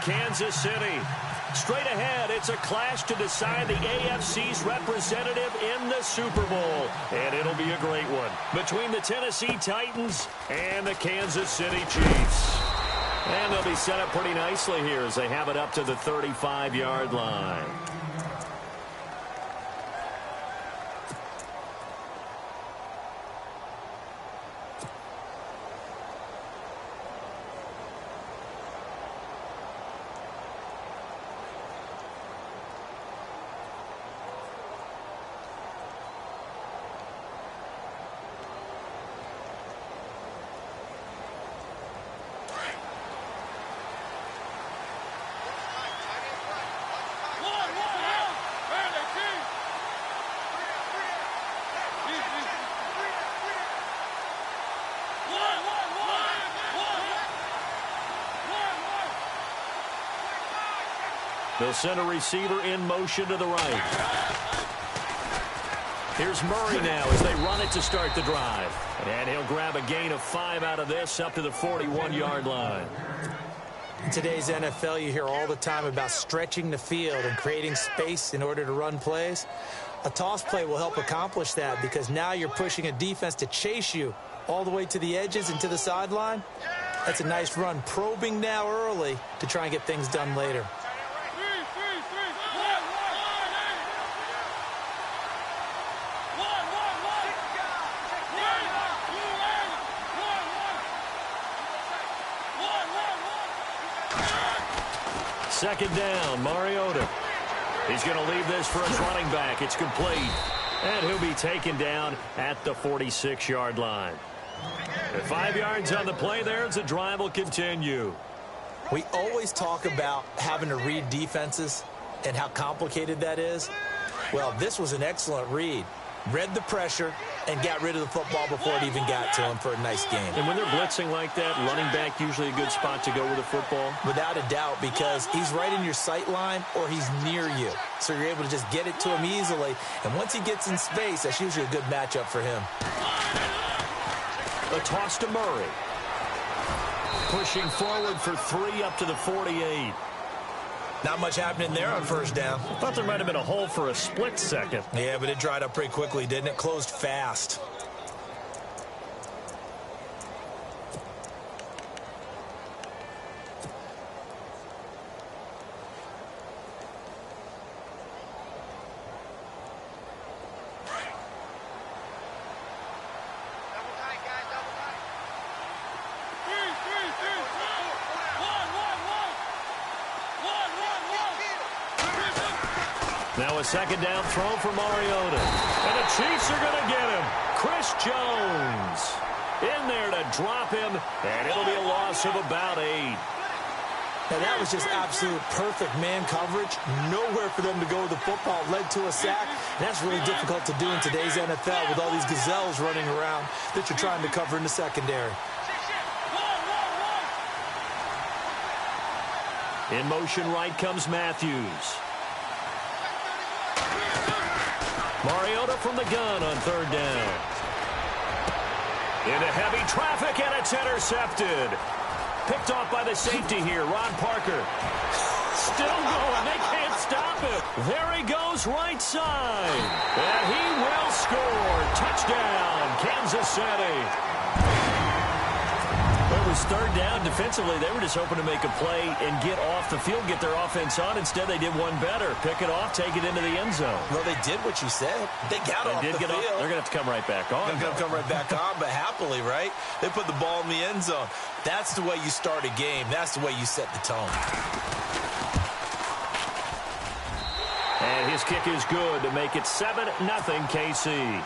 Kansas City. Straight ahead, it's a clash to decide the AFC's representative in the Super Bowl. And it'll be a great one between the Tennessee Titans and the Kansas City Chiefs. And they'll be set up pretty nicely here as they have it up to the 35-yard line. They'll send a receiver in motion to the right. Here's Murray now as they run it to start the drive. And he'll grab a gain of 5 out of this up to the 41-yard line. In today's NFL, you hear all the time about stretching the field and creating space in order to run plays. A toss play will help accomplish that because now you're pushing a defense to chase you all the way to the edges and to the sideline. That's a nice run, probing now early to try and get things done later. Second down, Mariota. He's going to leave this for his running back. It's complete. And he'll be taken down at the 46-yard line. At 5 yards on the play there as the drive will continue. We always talk about having to read defenses and how complicated that is. Well, this was an excellent read. Read the pressure and got rid of the football before it even got to him for a nice game. And when they're blitzing like that, running back usually a good spot to go with the football? Without a doubt, because he's right in your sight line or he's near you. So you're able to just get it to him easily. And once he gets in space, that's usually a good matchup for him. A toss to Murray. Pushing forward for 3 up to the 48. Not much happening there on first down. I thought there might have been a hole for a split second. Yeah, but it dried up pretty quickly, didn't it? Closed fast. Now a second down throw for Mariota. And the Chiefs are going to get him. Chris Jones in there to drop him. And it'll be a loss of about 8. Now that was just absolute perfect man coverage. Nowhere for them to go with the football. Led to a sack. And that's really difficult to do in today's NFL with all these gazelles running around that you're trying to cover in the secondary. In motion right comes Matthews. Mariota from the gun on third down. Into heavy traffic, and it's intercepted. Picked off by the safety here, Ron Parker. Still going. They can't stop him. There he goes, right side. And he will score. Touchdown, Kansas City. Well, it was third down. Defensively, they were just hoping to make a play and get off the field, get their offense on. Instead, they did one better. Pick it off, take it into the end zone. Well, they did what you said. They got off the field. They're going to have to come right back on. They're going to come right back on, but happily, right? They put the ball in the end zone. That's the way you start a game. That's the way you set the tone. And his kick is good to make it 7-0 KC.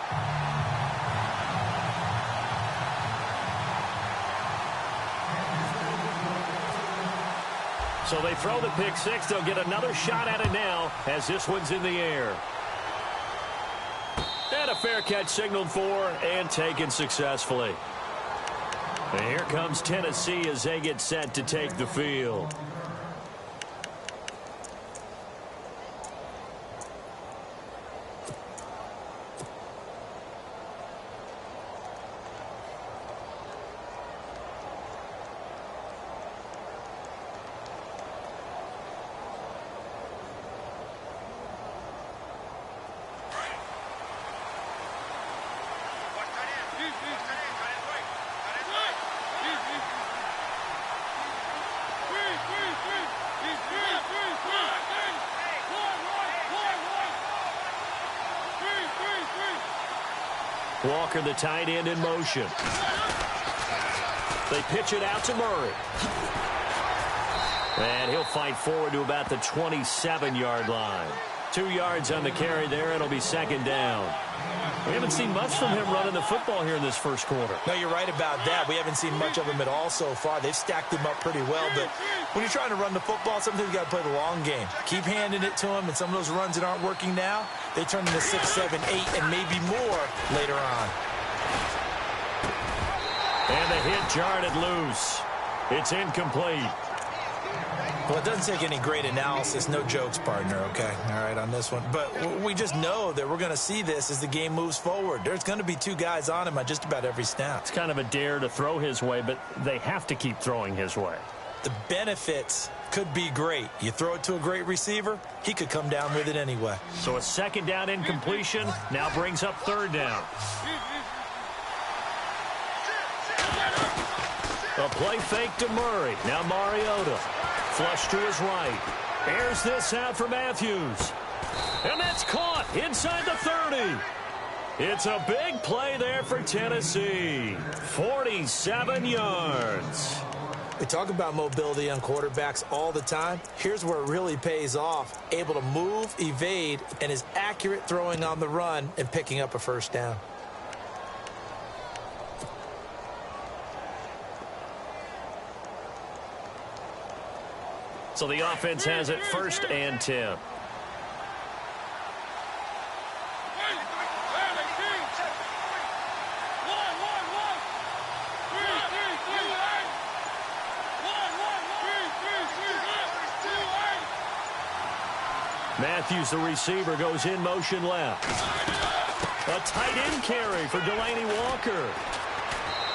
So they throw the pick six. They'll get another shot at it now as this one's in the air. And a fair catch signaled for and taken successfully. And here comes Tennessee as they get set to take the field. Walker, the tight end, in motion. They pitch it out to Murray. And he'll fight forward to about the 27-yard line. 2 yards on the carry there. It'll be second down. We haven't seen much from him running the football here in this first quarter. No, you're right about that. We haven't seen much of him at all so far. They've stacked him up pretty well. But when you're trying to run the football, sometimes you got to play the long game. Keep handing it to him, and some of those runs that aren't working now, they turn into 6, 7, 8, and maybe more later on. And the hit jarred it loose. It's incomplete. Well, it doesn't take any great analysis. No jokes, partner, okay? All right, on this one. But we just know that we're going to see this as the game moves forward. There's going to be 2 guys on him on just about every snap. It's kind of a dare to throw his way, but they have to keep throwing his way. The benefits could be great. You throw it to a great receiver, he could come down with it anyway. So a second down incompletion now brings up third down. A play fake to Murray. Now Mariota. Flush to his right. Airs this out for Matthews. And that's caught inside the 30. It's a big play there for Tennessee. 47 yards. We talk about mobility on quarterbacks all the time. Here's where it really pays off. Able to move, evade, and is accurate throwing on the run and picking up a first down. So the offense has it 1st and 10. Matthews, the receiver, goes in motion left. A tight end carry for Delanie Walker.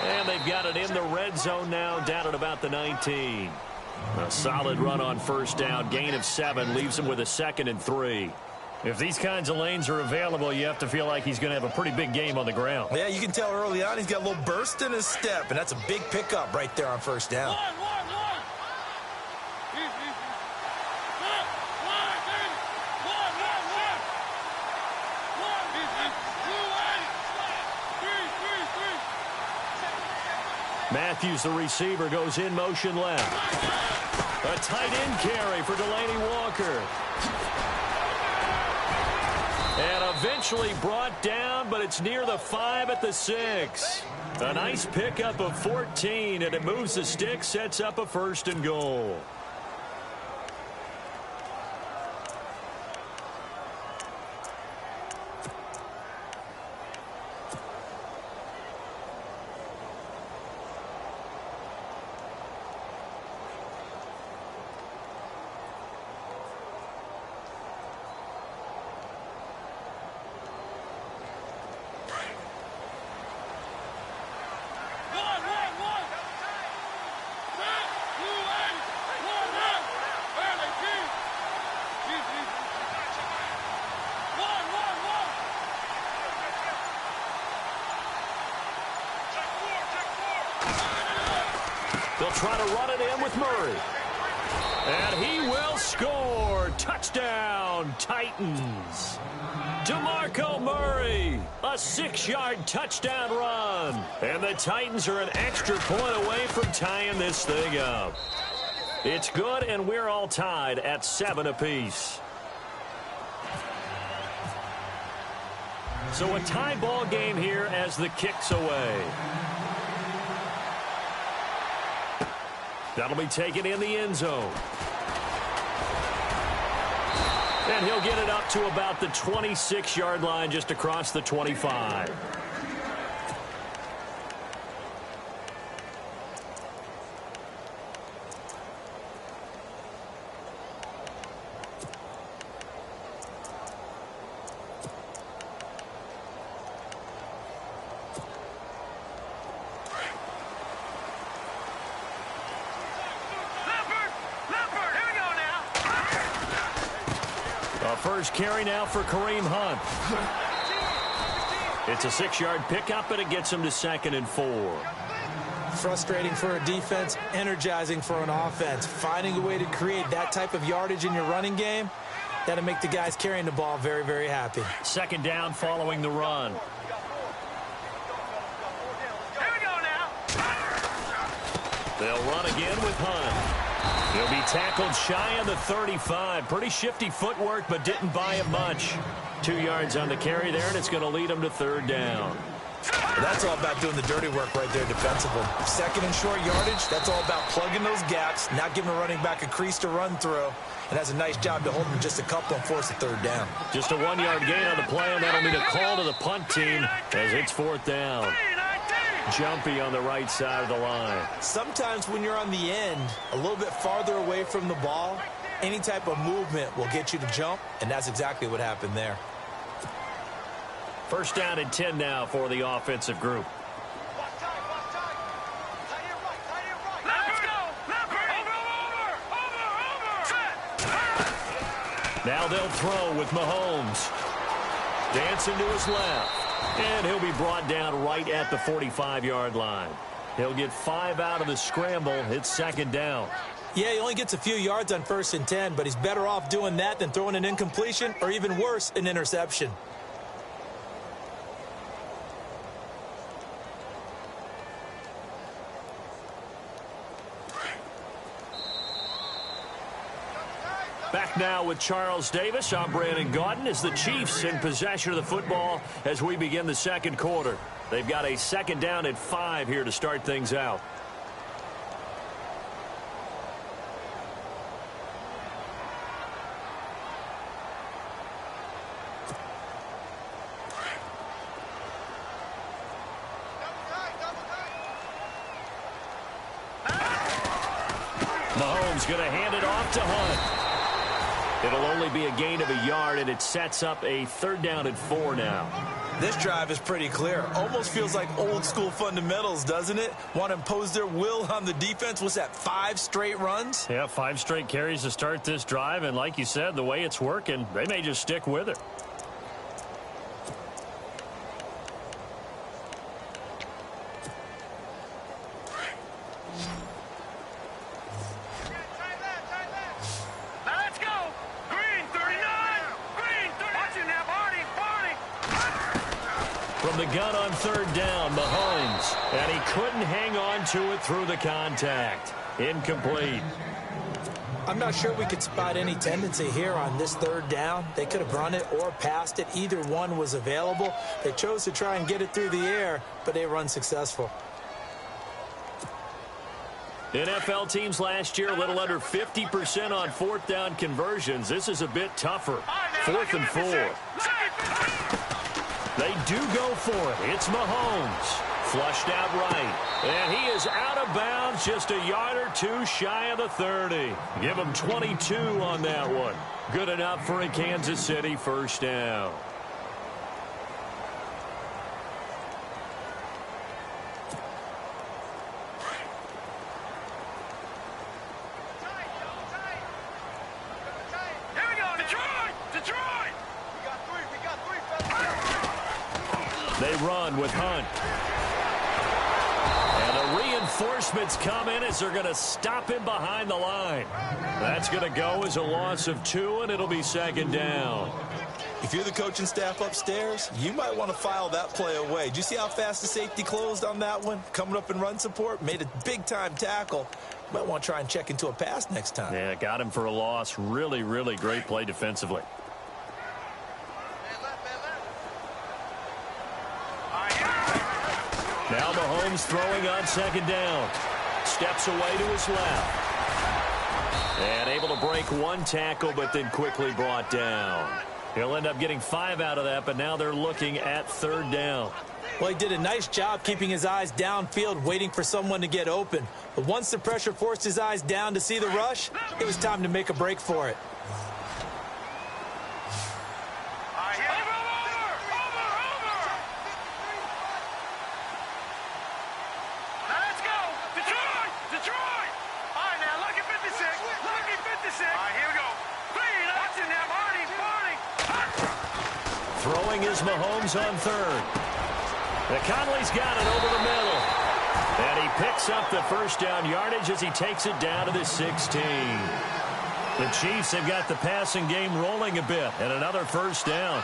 And they've got it in the red zone now, down at about the 19. A solid run on first down. Gain of 7 leaves him with a 2nd and 3. If these kinds of lanes are available, you have to feel like he's going to have a pretty big game on the ground. Yeah, you can tell early on he's got a little burst in his step, and that's a big pickup right there on first down. Matthews, the receiver, goes in motion left. A tight end carry for Delanie Walker. And eventually brought down, but it's near the 5 at the 6. A nice pickup of 14, and it moves the stick, sets up a 1st and goal. They'll try to run it in with Murray. And he will score. Touchdown, Titans. DeMarco Murray, a 6-yard touchdown run. And the Titans are an extra point away from tying this thing up. It's good, and we're all tied at 7 apiece. So a tie ball game here as the kick's away. That'll be taken in the end zone. And he'll get it up to about the 26-yard line, just across the 25. First carry now for Kareem Hunt. It's a 6-yard pickup, and it gets him to 2nd and 4. Frustrating for a defense, energizing for an offense. Finding a way to create that type of yardage in your running game, that'll make the guys carrying the ball very, very happy. 2nd down following the run. They'll run again with Hunt. He'll be tackled shy of the 35. Pretty shifty footwork, but didn't buy him much. 2 yards on the carry there, and it's going to lead him to third down. That's all about doing the dirty work right there defensively. Second and short yardage, that's all about plugging those gaps, not giving a running back a crease to run through. And that's a nice job to hold him just a couple and force a third down. Just a 1-yard gain on the play, and that'll be the call to the punt team as it's fourth down. Jumpy on the right side of the line. Sometimes when you're on the end, a little bit farther away from the ball, any type of movement will get you to jump, and that's exactly what happened there. First down and 10 now for the offensive group. Now they'll throw with Mahomes. Dancing to his left. And he'll be brought down right at the 45-yard line. He'll get 5 out of the scramble. It's second down. Yeah, he only gets a few yards on 1st and 10, but he's better off doing that than throwing an incompletion or even worse, an interception. Back now with Charles Davis. I'm Brandon Gaudin as the Chiefs in possession of the football as we begin the second quarter. They've got a second down at 5 here to start things out. Mahomes going to hand it off to Hunt. It'll only be a gain of a yard, and it sets up a third down and 4 now. This drive is pretty clear. Almost feels like old school fundamentals, doesn't it? Want to impose their will on the defense. What's that, 5 straight runs? Yeah, 5 straight carries to start this drive, and like you said, the way it's working, they may just stick with it. From the gun on third down, Mahomes. And he couldn't hang on to it through the contact. Incomplete. I'm not sure we could spot any tendency here on this third down. They could have run it or passed it. Either one was available. They chose to try and get it through the air, but they were unsuccessful. NFL teams last year a little under 50% on fourth down conversions. This is a bit tougher. 4th and 4. They do go for it. It's Mahomes. Flushed out right. And he is out of bounds just a yard or 2 shy of the 30. Give him 22 on that one. Good enough for a Kansas City first down. They run with Hunt. And the reinforcements come in as they're going to stop him behind the line. That's going to go as a loss of 2, and it'll be second down. If you're the coaching staff upstairs, you might want to file that play away. Did you see how fast the safety closed on that one? Coming up in run support, made a big-time tackle. Might want to try and check into a pass next time. Yeah, got him for a loss. Really, really great play defensively. Now Mahomes throwing on second down. Steps away to his left. And able to break 1 tackle, but then quickly brought down. He'll end up getting 5 out of that, but now they're looking at third down. Well, he did a nice job keeping his eyes downfield, waiting for someone to get open. But once the pressure forced his eyes down to see the rush, it was time to make a break for it. Throwing is Mahomes on third. And Conley's got it over the middle. And he picks up the first down yardage as he takes it down to the 16. The Chiefs have got the passing game rolling a bit. And another first down.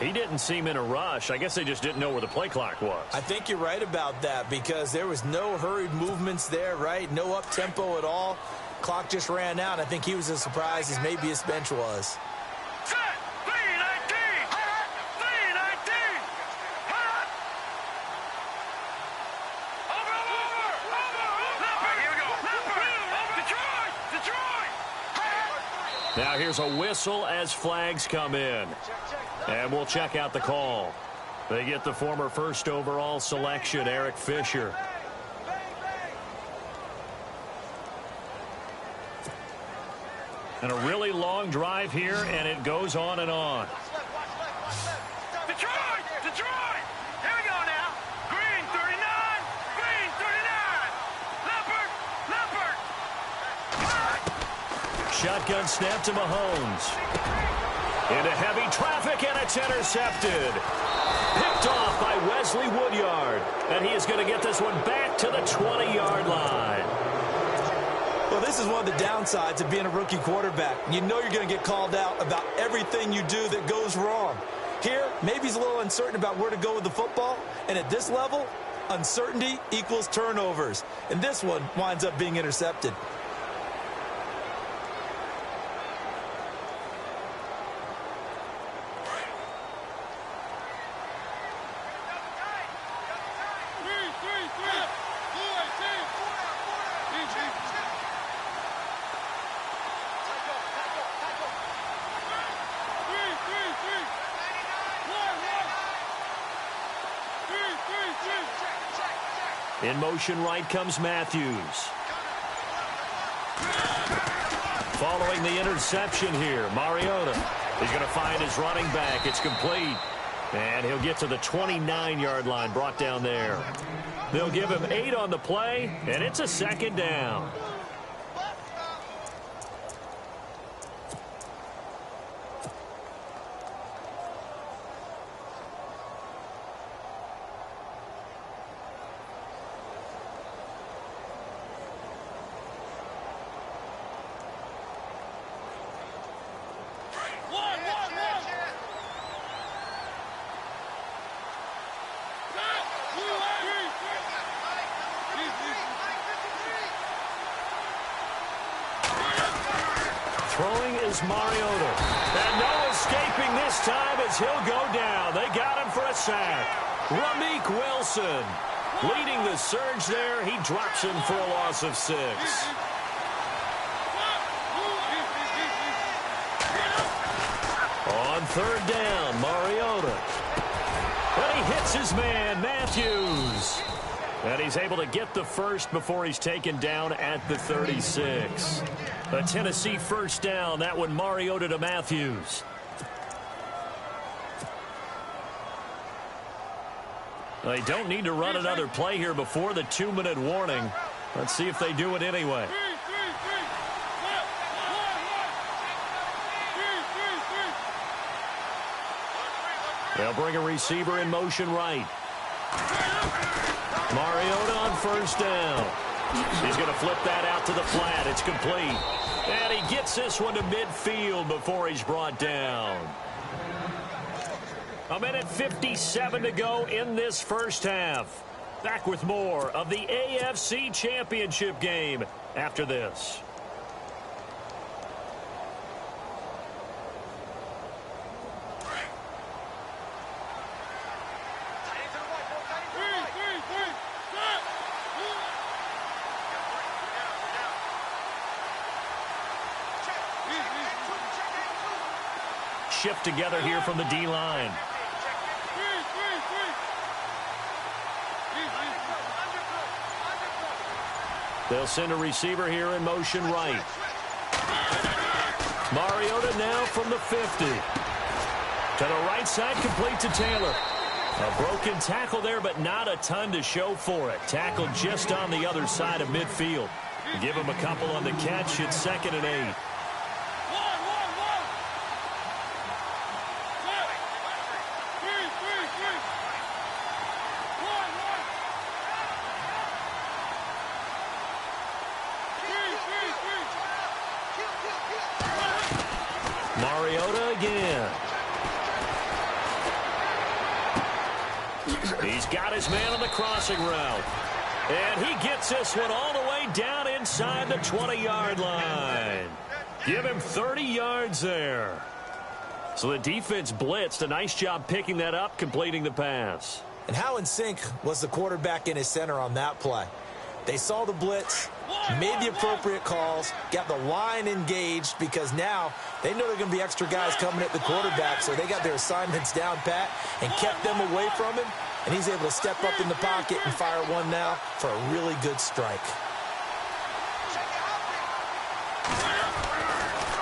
He didn't seem in a rush. I guess they just didn't know where the play clock was. I think you're right about that because there was no hurried movements there, right? No up-tempo at all. Clock just ran out. I think he was as surprised as maybe his bench was. Now here's a whistle as flags come in. And we'll check out the call. They get the former first overall selection, Eric Fisher. And a really long drive here, and it goes on and on. Detroit! Detroit! Here we go now. Green 39! Green 39! Leopard! Leopard! Shotgun snap to Mahomes. Into heavy traffic, and it's intercepted. Picked off by Wesley Woodyard. And he is going to get this one back to the 20-yard line. Well, this is one of the downsides of being a rookie quarterback. You know you're going to get called out about everything you do that goes wrong. Here, maybe he's a little uncertain about where to go with the football. And at this level, uncertainty equals turnovers. And this one winds up being intercepted. In motion right comes Matthews. Following the interception here, Mariota. He's going to find his running back. It's complete. And he'll get to the 29-yard line, brought down there. They'll give him 8 on the play, and it's a second down. Throwing is Mariota. And no escaping this time as he'll go down. They got him for a sack. Rameek Wilson leading the surge there. He drops him for a loss of 6. On third down, Mariota. And he hits his man, Matthews. And he's able to get the first before he's taken down at the 36. A Tennessee first down. That one Mariota to Matthews. They don't need to run another play here before the 2-minute warning. Let's see if they do it anyway. They'll bring a receiver in motion right. Mariota on first down. He's going to flip that out to the flat. It's complete. And he gets this one to midfield before he's brought down. 1:57 to go in this first half. Back with more of the AFC Championship game after this. Shift together here from the D-line. They'll send a receiver here in motion right. Mariota now from the 50. To the right side, complete to Taylor. A broken tackle there, but not a ton to show for it. Tackle just on the other side of midfield. Give him a couple on the catch. It's 2nd and 8. Mariota again. He's got his man on the crossing route. And he gets this one all the way down inside the 20-yard line. Give him 30 yards there. So the defense blitzed. A nice job picking that up, completing the pass. And how in sync was the quarterback and his center on that play? They saw the blitz, made the appropriate calls, got the line engaged because now they know there are going to be extra guys coming at the quarterback, so they got their assignments down pat and kept them away from him, and he's able to step up in the pocket and fire one now for a really good strike.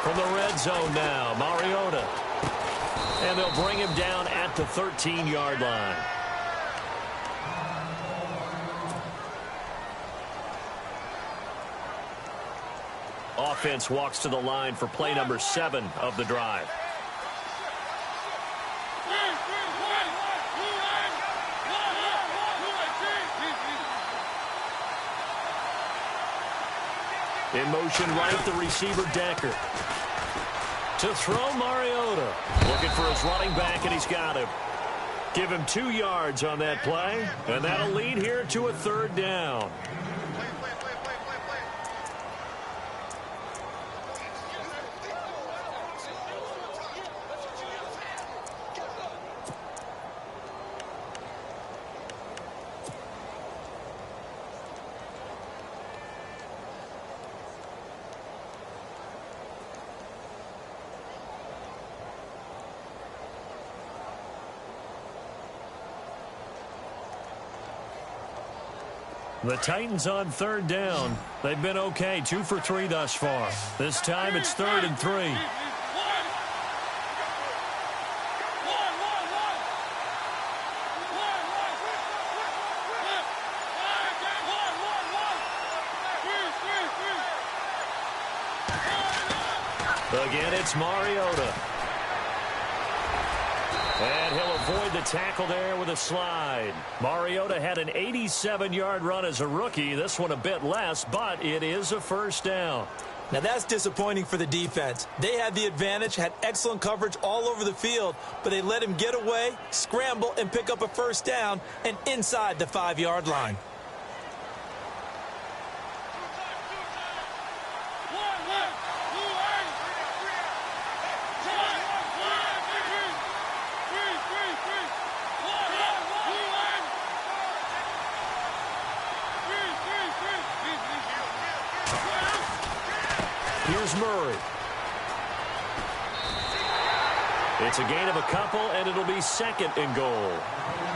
From the red zone now, Mariota. And they'll bring him down at the 13-yard line. Offense walks to the line for play number 7 of the drive. In motion right, the receiver Decker. To throw, Mariota. Looking for his running back, and he's got him. Give him 2 yards on that play, and that'll lead here to a 3rd down. The Titans on 3rd down. They've been okay, 2 for 3 thus far. This time it's 3rd and 3. Again, it's Mariota. And he'll avoid the tackle there with a slide. Mariota had an 87-yard run as a rookie. This one a bit less, but it is a 1st down. Now that's disappointing for the defense. They had the advantage, had excellent coverage all over the field, but they let him get away, scramble, and pick up a 1st down and inside the 5-yard line. Here's Murray. It's a gain of a couple, and it'll be 2nd and goal.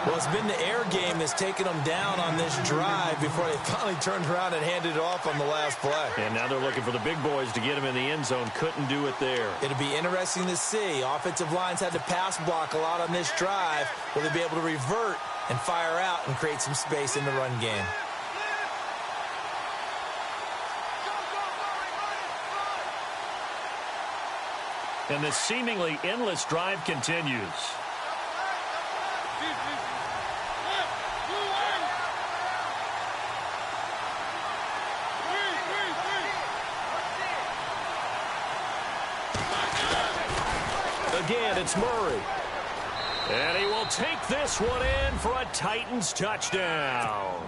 Well, it's been the air game that's taken them down on this drive before they finally turned around and handed it off on the last play. And now they're looking for the big boys to get him in the end zone. Couldn't do it there. It'll be interesting to see. Offensive lines had to pass block a lot on this drive. Will they be able to revert and fire out and create some space in the run game? And this seemingly endless drive continues. Again, it's Murray. And he will take this one in for a Titans touchdown.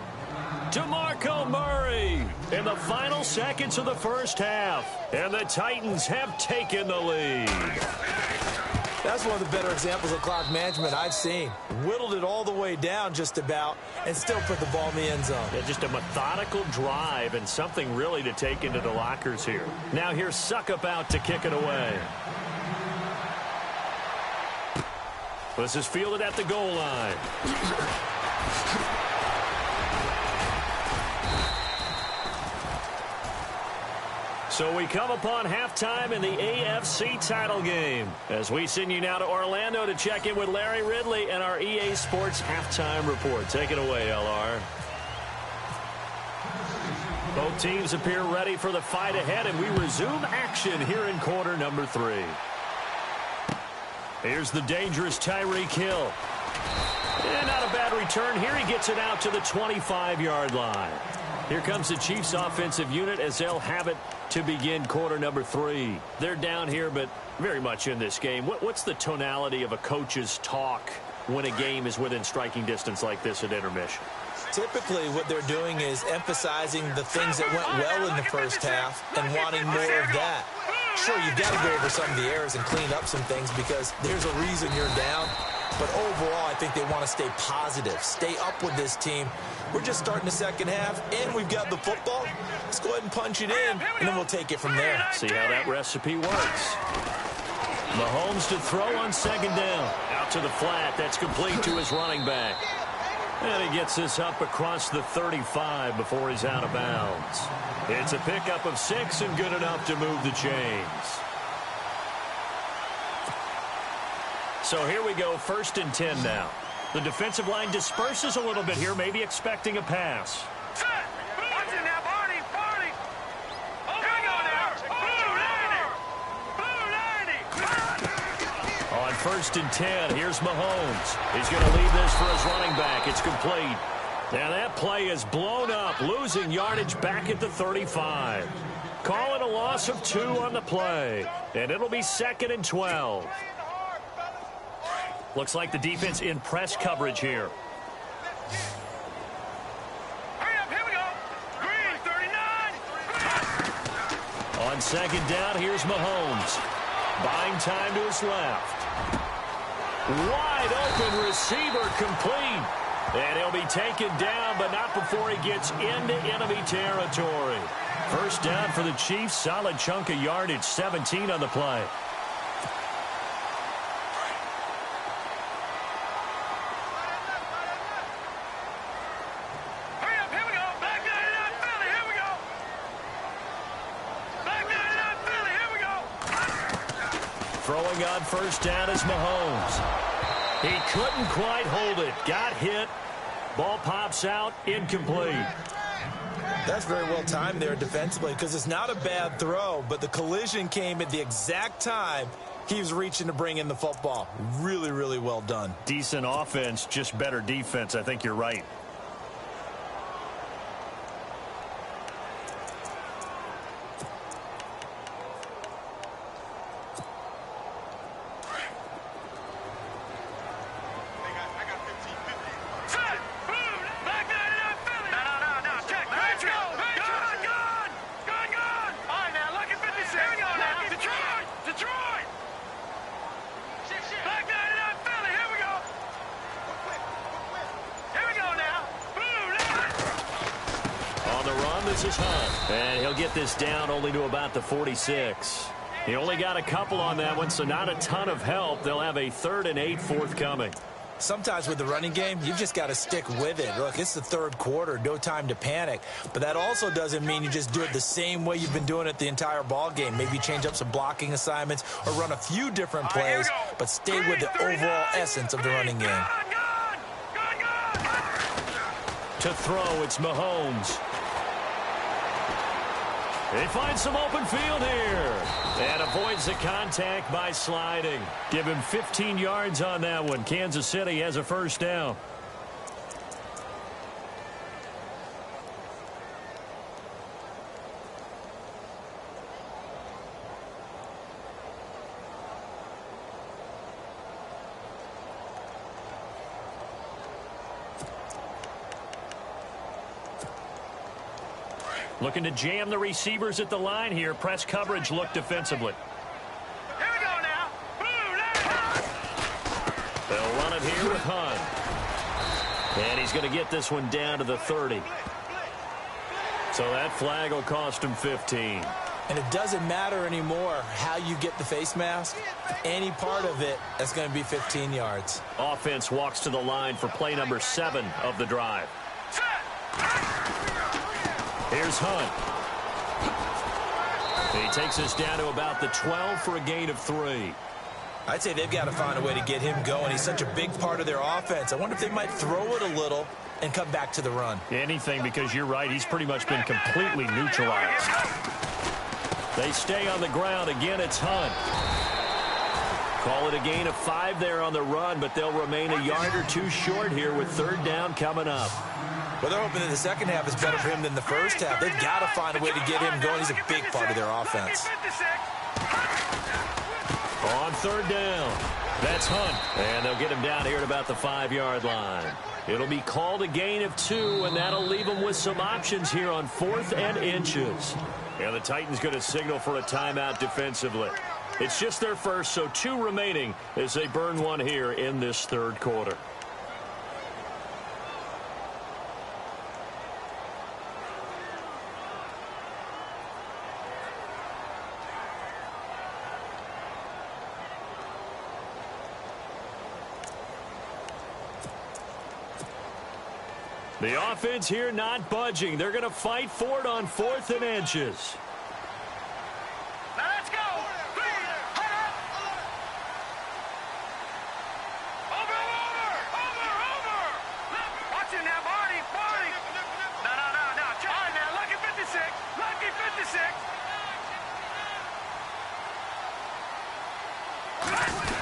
DeMarco Murray in the final seconds of the 1st half. And the Titans have taken the lead. That's one of the better examples of clock management I've seen. Whittled it all the way down just about and still put the ball in the end zone. Yeah, just a methodical drive and something really to take into the lockers here. Now here's Suckup out to kick it away. This is fielded at the goal line. So we come upon halftime in the AFC title game as we send you now to Orlando to check in with Larry Ridley and our EA Sports halftime report. Take it away, LR. Both teams appear ready for the fight ahead, and we resume action here in quarter number 3. Here's the dangerous Tyreek Hill. And not a bad return here. He gets it out to the 25-yard line. Here comes the Chiefs offensive unit as they'll have it to begin quarter number 3. They're down here, but very much in this game. What's the tonality of a coach's talk when a game is within striking distance like this at intermission? Typically, what they're doing is emphasizing the things that went well in the first half and wanting more of that. Sure, you've got to go over some of the errors and clean up some things because there's a reason you're down. But overall, I think they want to stay positive, stay up with this team. We're just starting the second half, and we've got the football. Let's go ahead and punch it in, and then we'll take it from there. See how that recipe works. Mahomes to throw on second down. Out to the flat. That's complete to his running back. And he gets this up across the 35 before he's out of bounds. It's a pickup of 6 and good enough to move the chains. So here we go, 1st and 10 now. The defensive line disperses a little bit here, maybe expecting a pass. Set! Watch it now, Barney! Barney! Here we go now! Blue 90! On 1st and 10, here's Mahomes. He's going to leave this for his running back. It's complete. Now that play is blown up, losing yardage back at the 35. Call it a loss of 2 on the play, and it'll be 2nd and 12. Looks like the defense in press coverage here. Hurry up, here we go! Green 39! On 2nd down, here's Mahomes. Buying time to his left. Wide open receiver complete. And he'll be taken down, but not before he gets into enemy territory. 1st down for the Chiefs. Solid chunk of yardage, 17 on the play. Hurry up, here we go! Black 99 Philly, here we go! Black 99 Philly, here we go! Throwing on 1st down is Mahomes. He couldn't quite hold it. Got hit. Ball pops out. Incomplete. That's very well timed there defensively because it's not a bad throw, but the collision came at the exact time he was reaching to bring in the football. Really, really well done. Decent offense, just better defense. I think you're right. And he'll get this down only to about the 46. He only got a couple on that one, so not a ton of help. They'll have a 3rd and 8 forthcoming. Sometimes with the running game, you've just got to stick with it. Look, it's the 3rd quarter, no time to panic. But that also doesn't mean you just do it the same way you've been doing it the entire ball game. Maybe change up some blocking assignments or run a few different plays, but stay with the overall essence of the running game. To throw, it's Mahomes. He finds some open field here and avoids the contact by sliding. Give him 15 yards on that one. Kansas City has a 1st down. Looking to jam the receivers at the line here. Press coverage look defensively. Here we go now. They'll run it here with Hunt. And he's going to get this one down to the 30. So that flag will cost him 15. And it doesn't matter anymore how you get the face mask. Any part of it, that's going to be 15 yards. Offense walks to the line for play number 7 of the drive. Here's Hunt. He takes us down to about the 12 for a gain of 3. I'd say they've got to find a way to get him going. He's such a big part of their offense. I wonder if they might throw it a little and come back to the run. Anything, because you're right. He's pretty much been completely neutralized. They stay on the ground. Again, it's Hunt. Call it a gain of 5 there on the run, but they'll remain a yard or 2 short here with third down coming up. Well, they're hoping that the second half is better for him than the first half. They've got to find a way to get him going. He's a big part of their offense. On third down, that's Hunt. And they'll get him down here at about the 5-yard line. It'll be called a gain of 2, and that'll leave them with some options here on 4th and inches. And the Titans going to signal for a timeout defensively. It's just their first, so 2 remaining as they burn one here in this third quarter. The offense here not budging. They're going to fight for it on 4th and inches. Now let's go. Over. Watch it now, Barney. No. Try it now. Lucky 56. Lucky 56.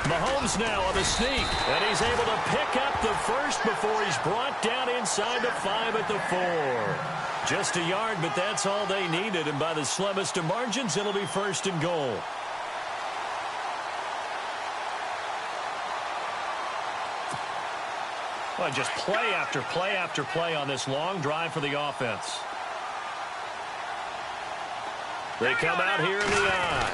Mahomes now on the sneak, and he's able to pick up the first before he's brought down inside the 5 at the 4. Just a yard, but that's all they needed, and by the slimmest of margins, it'll be 1st and goal. Well, just play after play after play on this long drive for the offense. They come out here in the eye.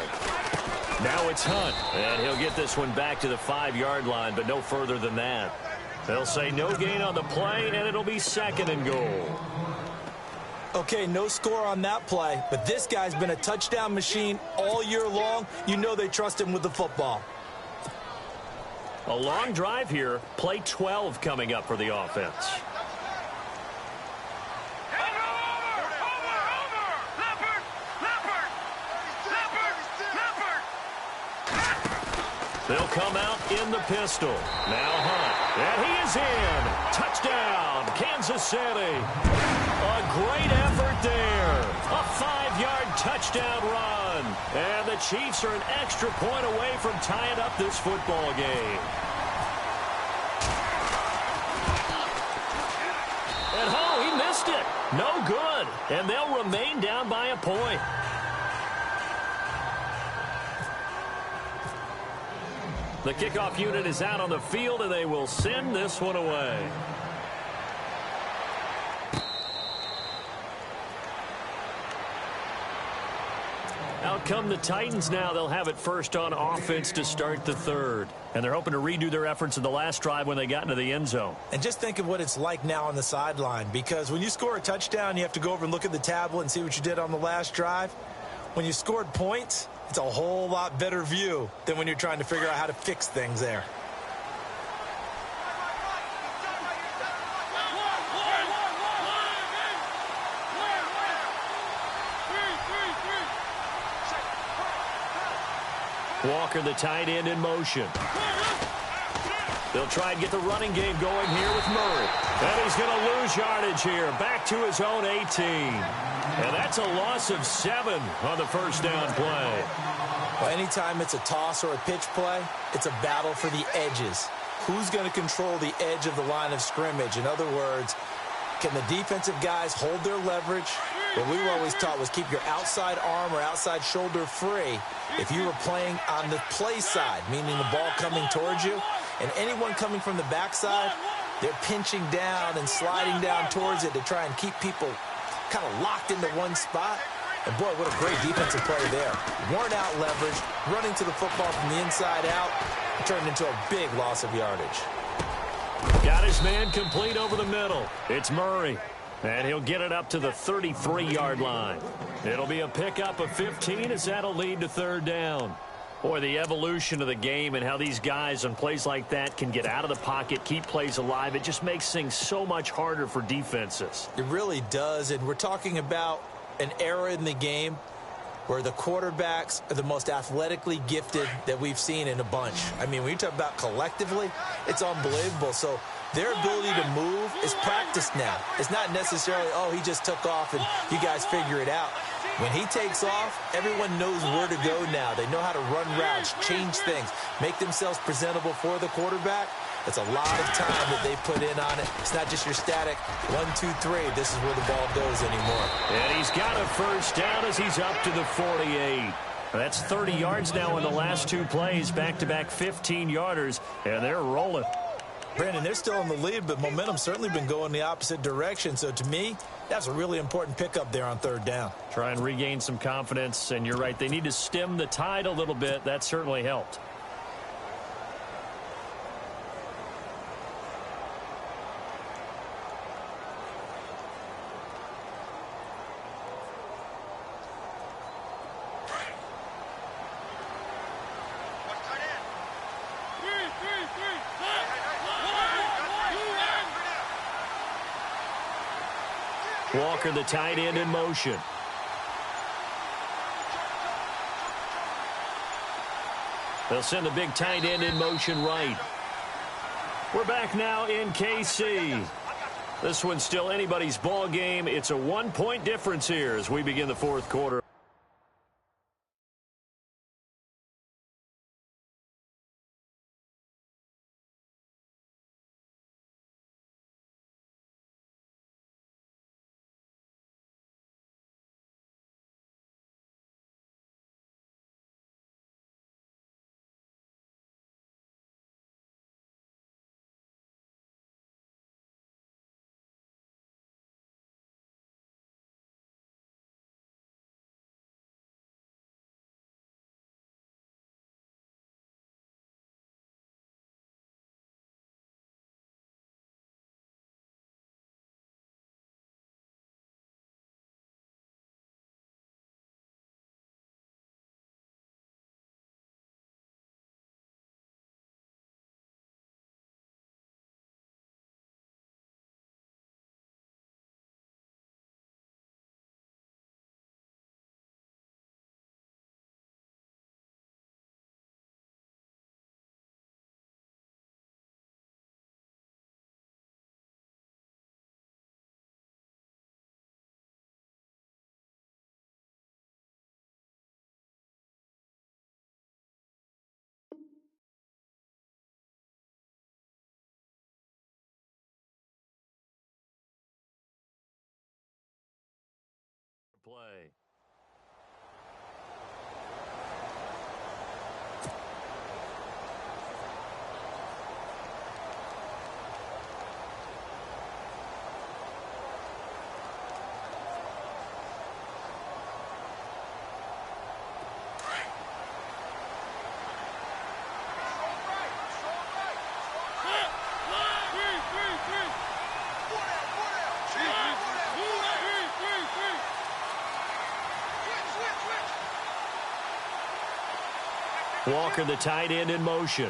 Now it's Hunt, and he'll get this one back to the 5-yard line, but no further than that. They'll say no gain on the play, and it'll be 2nd and goal. Okay, no score on that play, but this guy's been a touchdown machine all year long. You know they trust him with the football. A long drive here. Play 12 coming up for the offense. They'll come out in the pistol. Now Hunt. And he is in. Touchdown, Kansas City. A great effort there. A 5-yard touchdown run. And the Chiefs are an extra point away from tying up this football game. And he missed it. No good. And they'll remain down by a point. The kickoff unit is out on the field, and they will send this one away. Out come the Titans now. They'll have it first on offense to start the third. And they're hoping to redo their efforts in the last drive when they got into the end zone. And just think of what it's like now on the sideline, because when you score a touchdown, you have to go over and look at the tablet and see what you did on the last drive. When you scored points, it's a whole lot better view than when you're trying to figure out how to fix things there. Walker, the tight end, in motion. They'll try and get the running game going here with Murray. And he's going to lose yardage here. Back to his own 18. And that's a loss of 7 on the first down play. Well, anytime it's a toss or a pitch play, it's a battle for the edges. Who's going to control the edge of the line of scrimmage? In other words, can the defensive guys hold their leverage? What we were always taught was keep your outside arm or outside shoulder free if you were playing on the play side, meaning the ball coming towards you. And anyone coming from the backside, they're pinching down and sliding down towards it to try and keep people kind of locked into one spot. And boy, what a great defensive play there. Worn out leverage, running to the football from the inside out, turned into a big loss of yardage. Got his man complete over the middle. It's Murray. And he'll get it up to the 33-yard line. It'll be a pickup of 15 as that'll lead to third down. Boy, the evolution of the game and how these guys on plays like that can get out of the pocket, keep plays alive, it just makes things so much harder for defenses. It really does, and we're talking about an era in the game where the quarterbacks are the most athletically gifted that we've seen in a bunch. I mean, when you talk about collectively, it's unbelievable. So their ability to move is practiced now. It's not necessarily, oh, he just took off and you guys figure it out. When he takes off, everyone knows where to go now. They know how to run routes, change things, make themselves presentable for the quarterback. It's a lot of time that they put in on it. It's not just your static 1, 2, 3. This is where the ball goes anymore. And he's got a first down as he's up to the 48. That's 30 yards now in the last 2 plays, back-to-back 15-yarders, and they're rolling. Brandon, they're still in the lead, but momentum's certainly been going the opposite direction. So to me, that's a really important pickup there on 3rd down. Try and regain some confidence, and you're right. They need to stem the tide a little bit. That certainly helped. Walker, the tight end, in motion. They'll send the big tight end in motion right. We're back now in KC. This one's still anybody's ball game. It's a 1-point difference here as we begin the 4th quarter. Play. Walker, the tight end, in motion.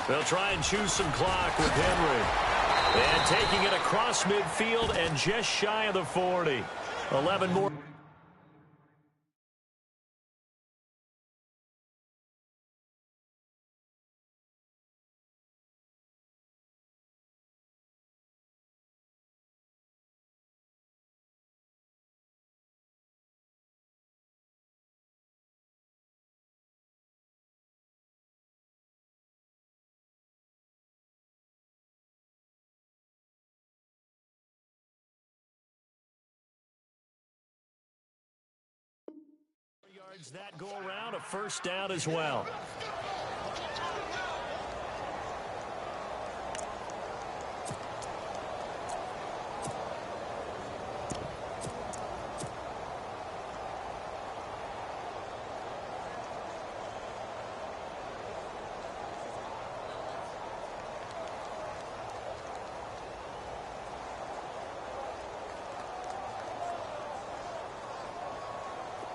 They'll try and choose some clock with Henry. And taking it across midfield and just shy of the 40. 11 more. Yards that go around, a first down as well.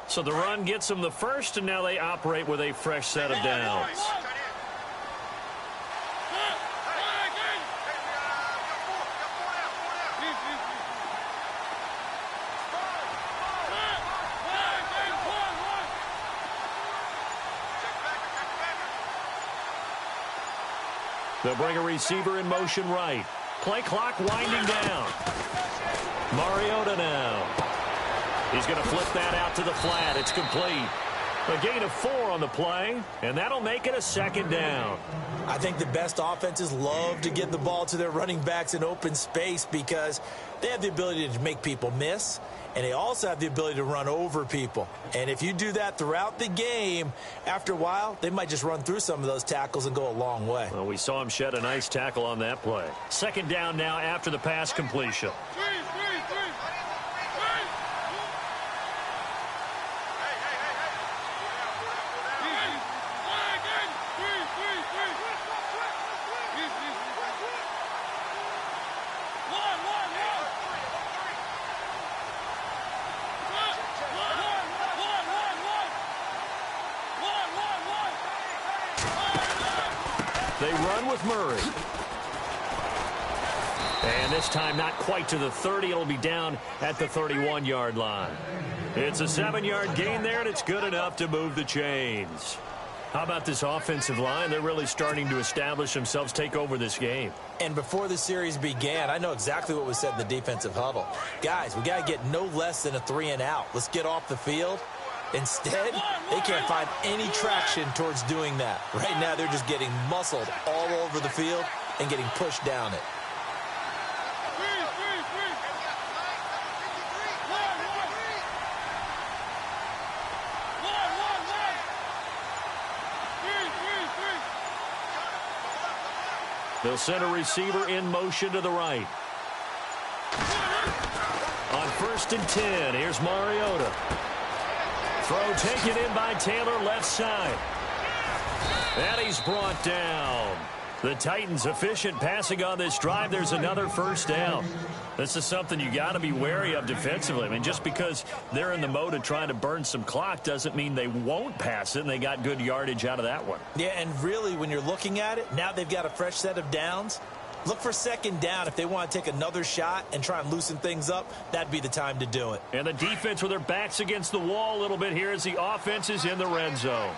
So the run gets them the first, and now they operate with a fresh set of downs. They'll bring a receiver in motion right. Play clock winding down. Mariota now. He's going to flip that out to the flat. It's complete. A gain of 4 on the play, and that'll make it a second down. I think the best offenses love to get the ball to their running backs in open space because they have the ability to make people miss, and they also have the ability to run over people. And if you do that throughout the game, after a while, they might just run through some of those tackles and go a long way. Well, we saw him shed a nice tackle on that play. Second down now after the pass completion. They run with Murray. And this time not quite to the 30. It'll be down at the 31-yard line. It's a 7-yard gain there, and it's good enough to move the chains. How about this offensive line? They're really starting to establish themselves, take over this game. And before the series began, I know exactly what was said in the defensive huddle. Guys, we got to get no less than a 3-and-out. Let's get off the field. Instead, they can't find any traction towards doing that. Right now, they're just getting muscled all over the field and getting pushed down it. They'll send a receiver in motion to the right. On 1st and 10, here's Mariota. Throw taken in by Taylor, left side. And he's brought down. The Titans efficient passing on this drive. There's another first down. This is something you got to be wary of defensively. I mean, just because they're in the mode of trying to burn some clock doesn't mean they won't pass it, and they got good yardage out of that one. Yeah, and really, when you're looking at it, now they've got a fresh set of downs. Look for second down. If they want to take another shot and try and loosen things up, that'd be the time to do it. And the defense with their backs against the wall a little bit here as the offense is in the red zone.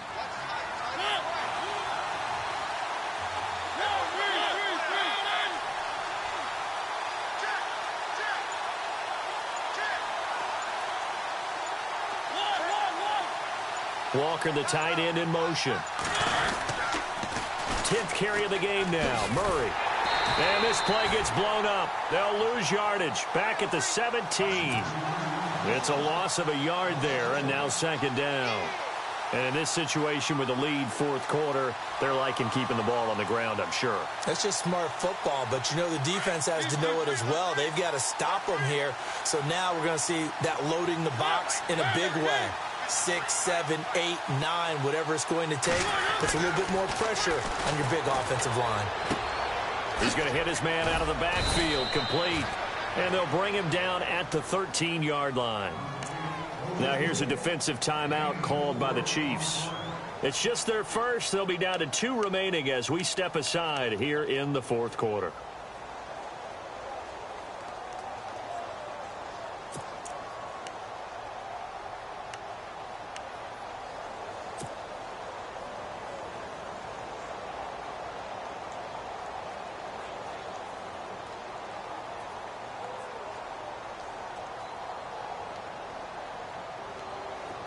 Walker, the tight end, in motion. 10th carry of the game now. Murray. And this play gets blown up. They'll lose yardage. Back at the 17. It's a loss of a yard there, and now second down. And in this situation with the lead, fourth quarter, they're liking keeping the ball on the ground, I'm sure. That's just smart football, but you know the defense has to know it as well. They've got to stop them here. So now we're going to see that loading the box in a big way. 6, 7, 8, 9, whatever it's going to take. Puts a little bit more pressure on your big offensive line. He's going to hit his man out of the backfield, complete. And they'll bring him down at the 13-yard line. Now here's a defensive timeout called by the Chiefs. It's just their first. They'll be down to 2 remaining as we step aside here in the fourth quarter.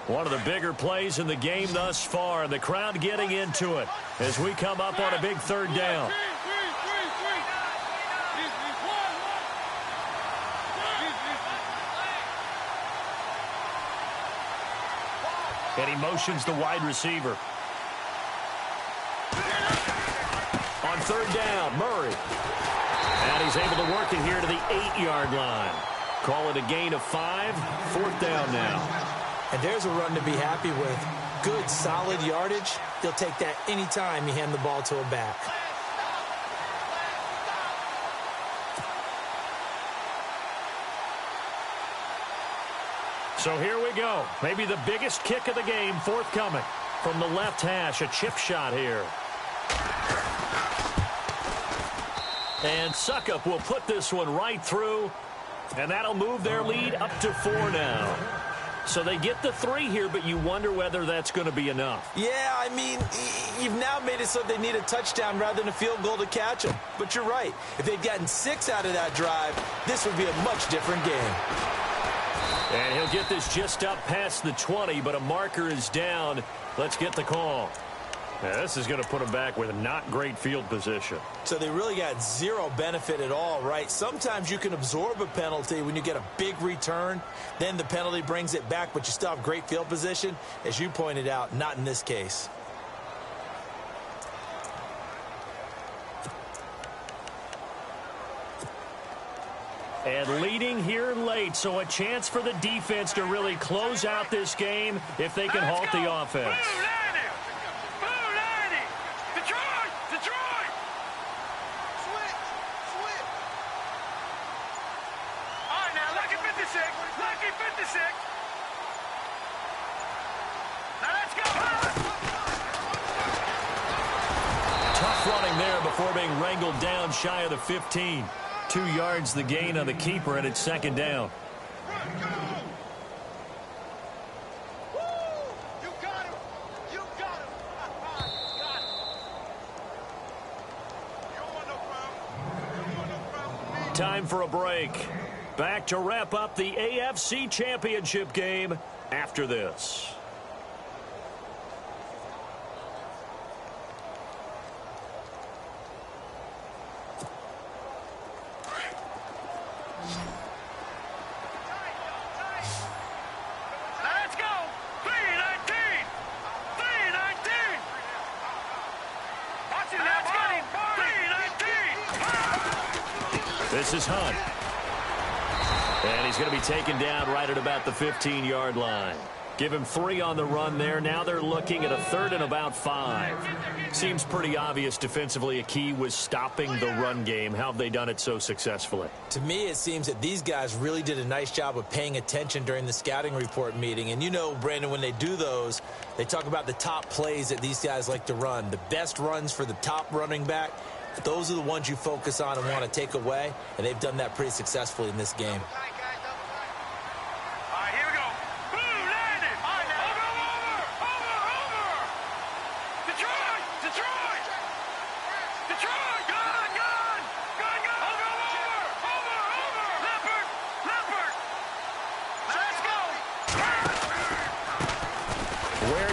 One of the bigger plays in the game thus far, and the crowd getting into it as we come up on a big third down. And he motions the wide receiver. On third down, Murray. And he's able to work it here to the 8-yard line. Call it a gain of 5, fourth down now. And there's a run to be happy with. Good, solid yardage. They'll take that anytime you hand the ball to a back. So here we go. Maybe the biggest kick of the game forthcoming. From the left hash, a chip shot here. And Suckup will put this one right through. And that'll move their lead up to 4 now. So they get the 3 here, but you wonder whether that's going to be enough. Yeah, I mean, you've now made it so they need a touchdown rather than a field goal to catch them. But you're right. If they'd gotten 6 out of that drive, this would be a much different game. And he'll get this just up past the 20, but a marker is down. Let's get the call. Now, this is going to put them back with a not great field position. So they really got 0 benefit at all, right? Sometimes you can absorb a penalty when you get a big return. Then the penalty brings it back, but you still have great field position. As you pointed out, not in this case. And leading here late, so a chance for the defense to really close out this game if they can halt the offense. Lucky 56. Now let's go. Tough running there before being wrangled down shy of the 15. 2 yards the gain on the keeper, and it's second down. Time for a break. Back to wrap up the AFC Championship game after this. Let's go. 319. 319. Watch it now, buddy. 319. This is Hunt. And he's going to be taken down right at about the 15-yard line. Give him 3 on the run there. Now they're looking at a 3rd and about 5. Seems pretty obvious defensively a key was stopping the run game. How have they done it so successfully? To me, it seems that these guys really did a nice job of paying attention during the scouting report meeting. And you know, Brandon, when they do those, they talk about the top plays that these guys like to run. The best runs for the top running back, those are the ones you focus on and want to take away. And they've done that pretty successfully in this game.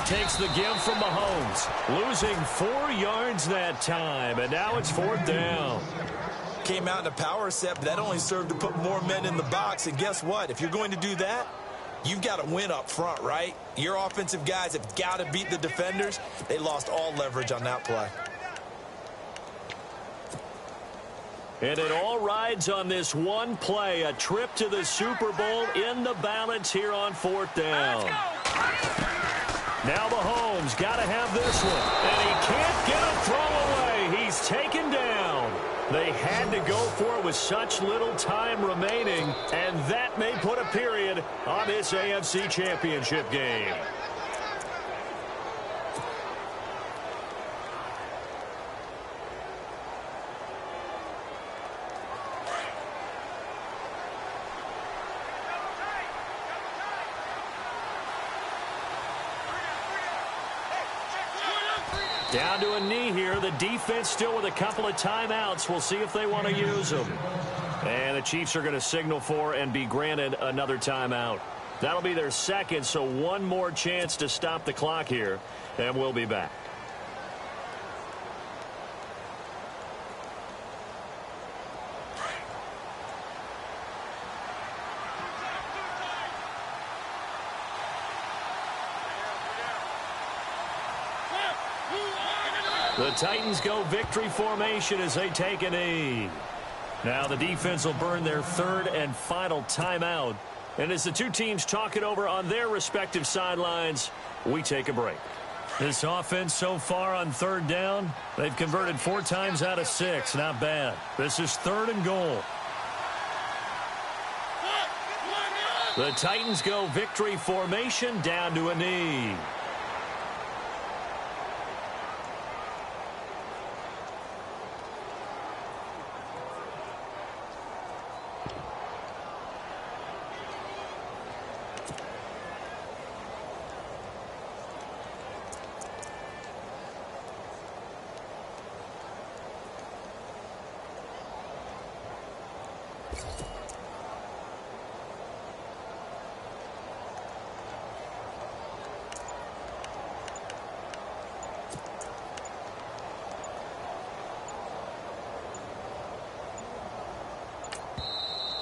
Takes the give from Mahomes, losing 4 yards that time, and now it's 4th down. Came out in a power set, but that only served to put more men in the box. And guess what? If you're going to do that, you've got to win up front, right? Your offensive guys have got to beat the defenders. They lost all leverage on that play. And it all rides on this one play, a trip to the Super Bowl in the balance here on 4th down. Now Mahomes got to have this one, and he can't get a throw away. He's taken down. They had to go for it with such little time remaining, and that may put a period on this AFC Championship game. Down to a knee here. The defense still with a couple of timeouts. We'll see if they want to use them. And the Chiefs are going to signal for and be granted another timeout. That'll be their second, so one more chance to stop the clock here, and we'll be back. The Titans go victory formation as they take a knee. Now the defense will burn their 3rd and final timeout. And as the two teams talk it over on their respective sidelines, we take a break. This offense so far on 3rd down, they've converted 4 times out of 6. Not bad. This is 3rd and goal. The Titans go victory formation down to a knee.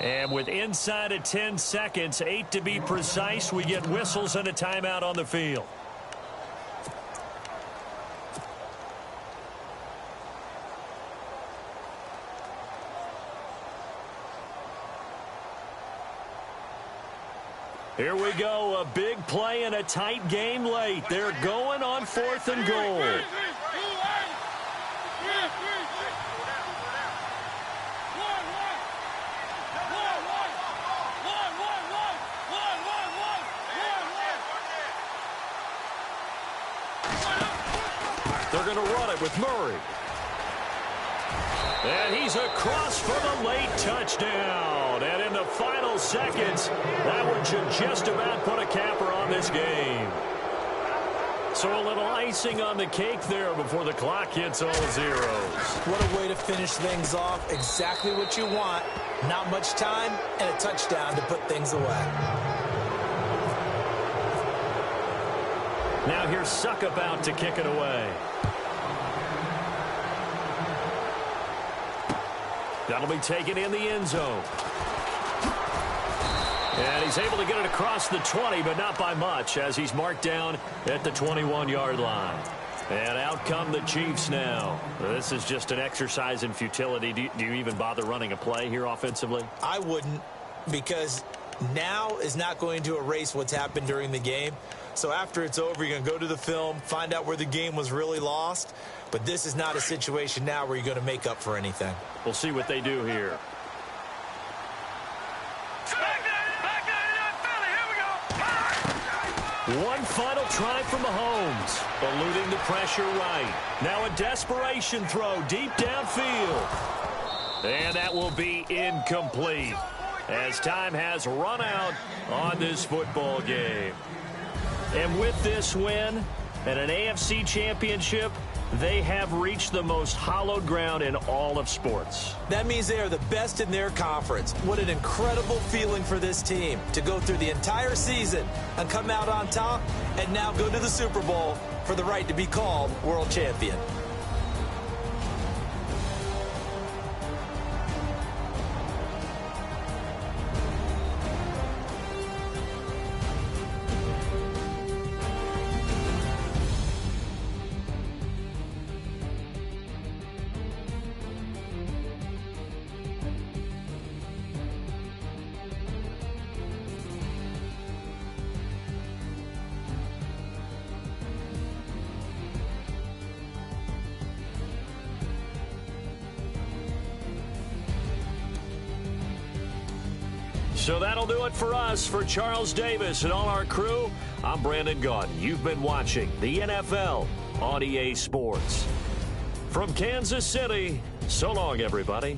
And with inside of 10 seconds, 8 to be precise, we get whistles and a timeout on the field. Here we go, a big play and a tight game late. They're going on 4th and goal. They're going to run it with Murray. And he's across for the late touchdown. And in the final seconds, that one should just about put a capper on this game. So a little icing on the cake there before the clock hits all zeros. What a way to finish things off. Exactly what you want. Not much time and a touchdown to put things away. Now here's Suck about to kick it away. That'll be taken in the end zone. And he's able to get it across the 20, but not by much, as he's marked down at the 21-yard line. And out come the Chiefs now. This is just an exercise in futility. Do you even bother running a play here offensively? I wouldn't, because now is not going to erase what's happened during the game. So after it's over, you're going to go to the film, find out where the game was really lost. But this is not a situation now where you're going to make up for anything. We'll see what they do here. One final try from Mahomes, eluding the pressure right. Now a desperation throw deep downfield. And that will be incomplete, as time has run out on this football game. And with this win and an AFC championship, they have reached the most hallowed ground in all of sports. That means they are the best in their conference. What an incredible feeling for this team to go through the entire season and come out on top and now go to the Super Bowl for the right to be called world champion. So that'll do it for us. For Charles Davis and all our crew, I'm Brandon Gaudin. You've been watching the NFL on EA Sports. From Kansas City, so long, everybody.